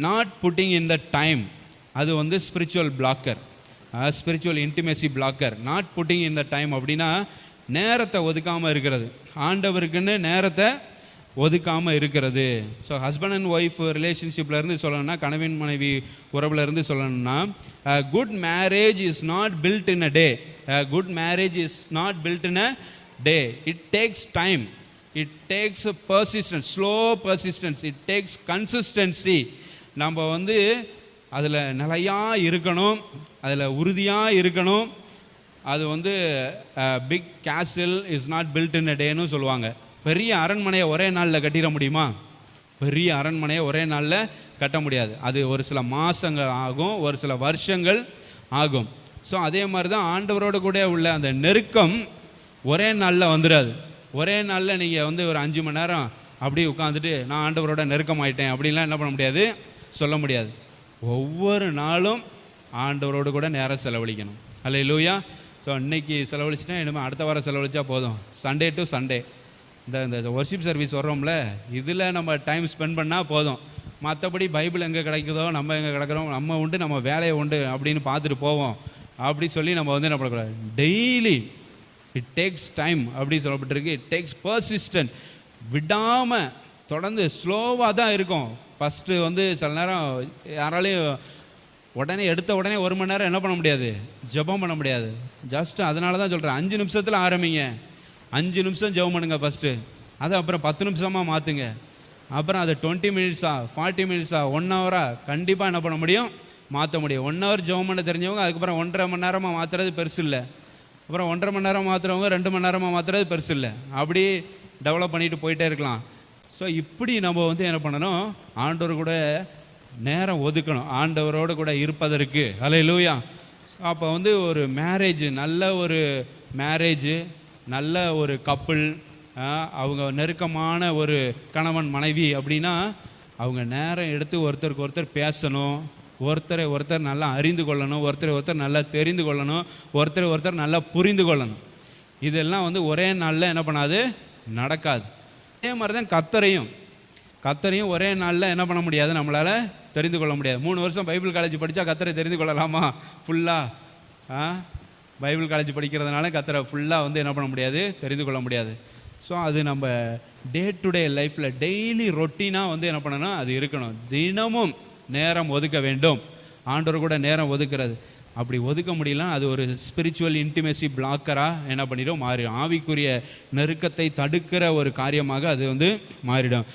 Not putting in the time, அது வந்து spiritual blogger, spiritual intimacy blogger. Not putting in the time அப்படின்னா நேரத்தை ஒதுக்காமல் இருக்கிறது, ஆண்டவருக்குன்னு நேரத்தை ஒதுக்காமல் இருக்கிறது. ஸோ ஹஸ்பண்ட் அண்ட் ஒய்ஃப் ரிலேஷன்ஷிப்லேருந்து சொல்லணும்னா, கணவன் மனைவி உறவுலேருந்து சொல்லணும்னா, good marriage is not built in a day. Good marriage is not built in a day. It takes time, it takes persistence, slow persistence, it takes consistency. நம்ம வந்து அதில் நிலையாக இருக்கணும், அதில் உறுதியாக இருக்கணும். அது வந்து பிக் கேசில் இஸ் நாட் பில்ட் இன் அ டேன்னு சொல்லுவாங்க. பெரிய அரண்மனையை ஒரே நாளில் கட்டிட முடியுமா? பெரிய அரண்மனையை ஒரே நாளில் கட்ட முடியாது. அது ஒரு சில மாதங்கள் ஆகும், ஒரு சில வருஷங்கள் ஆகும். ஸோ அதே மாதிரி தான் ஆண்டவரோடு கூட உள்ள அந்த நெருக்கம் ஒரே நாளில் வந்துடாது. ஒரே நாளில் நீங்கள் வந்து ஒரு 5 மணி நேரம் அப்படி உட்காந்துட்டு நான் ஆண்டவரோட நெருக்கமாயிட்டேன் அப்படின்லாம் என்ன பண்ண முடியாது, சொல்ல முடியாது. ஒவ்வொரு நாளும் ஆண்டவரோடு கூட நேரம் செலவழிக்கணும். அல்லேலூயா. ஸோ இன்னைக்கு செலவழிச்சிட்டா இனிமேல் அடுத்த வாரம் செலவழிச்சா போதும். சண்டே டு சண்டே இந்த ஒர்ஷிப் சர்வீஸ் வர்றோம்ல, இதில் நம்ம டைம் ஸ்பெண்ட் பண்ணால் போதும். மற்றபடி பைபிள் எங்கே கிடைக்குதோ, நம்ம எங்கே கிடக்கிறோம், நம்ம உண்டு, நம்ம வேலையை உண்டு அப்படின்னு பார்த்துட்டு போவோம் அப்படி சொல்லி நம்ம வந்து என்ன பண்ணக்கூடாது. டெய்லி இட் டேக்ஸ் டைம் அப்படி சொல்லப்பட்டிருக்கு. It takes persistent. விடாமல் தொடர்ந்து ஸ்லோவாக தான் இருக்கும். ஃபஸ்ட்டு வந்து சில நேரம் யாராலையும் உடனே எடுத்த உடனே 1 மணி நேரம் என்ன பண்ண முடியாது, ஜெபம் பண்ண முடியாது. ஜஸ்ட் அதனால தான் சொல்கிறேன், 5 நிமிஷத்தில் ஆரம்பிங்க. 5 நிமிஷம் ஜெபம் பண்ணுங்க ஃபஸ்ட்டு. அதை அப்புறம் 10 நிமிஷமாக மாற்றுங்க. அப்புறம் அதை 20 மினிட்ஸா 40 மினிட்ஸா 1 ஹவரா கண்டிப்பாக என்ன பண்ண முடியும், மாற்ற முடியும். 1 ஹவர் ஜெபம் பண்ண தெரிஞ்சவங்க அதுக்கப்புறம் 1.5 மணி நேரமாக மாற்றுறது பெருசு இல்லை. அப்புறம் 1.5 மணி நேரம் மாற்றுறவங்க 2 மணி நேரமாக மாற்றுறது பெருசு இல்லை. அப்படி டெவலப் பண்ணிட்டு போயிட்டே இருக்கலாம். ஸோ இப்படி நம்ம வந்து என்ன பண்ணணும், ஆண்டவர் கூட நேரம் ஒதுக்கணும், ஆண்டவரோடு கூட இருப்பதற்கு. அல்லேலூயா. அப்போ வந்து ஒரு மேரேஜ், நல்ல ஒரு மேரேஜ், நல்ல ஒரு கப்புள், அவங்க நெருக்கமான ஒரு கணவன் மனைவி அப்படின்னா அவங்க நேரம் எடுத்து ஒருத்தருக்கு ஒருத்தர் பேசணும், ஒருத்தரை ஒருத்தர் நல்லா அறிந்து கொள்ளணும், ஒருத்தரை ஒருத்தர் நல்லா தெரிந்து கொள்ளணும், ஒருத்தரை ஒருத்தர் நல்லா புரிந்து கொள்ளணும். இதெல்லாம் வந்து ஒரே நாளில் என்ன பண்ணாது, நடக்காது. அதே மாதிரி தான் கர்த்தரையும் ஒரே நாளில் என்ன பண்ண முடியாது, நம்மளால் தெரிந்து கொள்ள முடியாது. 3 வருஷம் பைபிள் காலேஜ் படித்தா கர்த்தரை தெரிந்து கொள்ளலாமா ஃபுல்லாக? பைபிள் காலேஜ் படிக்கிறதுனால கர்த்தரை ஃபுல்லாக வந்து என்ன பண்ண முடியாது, தெரிந்து கொள்ள முடியாது. ஸோ அது நம்ம டே டு டே லைஃப்பில் டெய்லி ரொட்டீனாக வந்து என்ன பண்ணணும், அது இருக்கணும். தினமும் நேரம் ஒதுக்க வேண்டும். ஆண்டவர் கூட நேரம் ஒதுக்கிறது. அப்படி ஒதுக்க முடியலன்னா அது ஒரு ஸ்பிரிச்சுவல் இன்டிமேசி பிளாக்கராக என்ன பண்ணிடும், மாறிடும். ஆவிக்குரிய நெருக்கத்தை தடுக்கிற ஒரு காரியமாக அது வந்து மாறிடும்.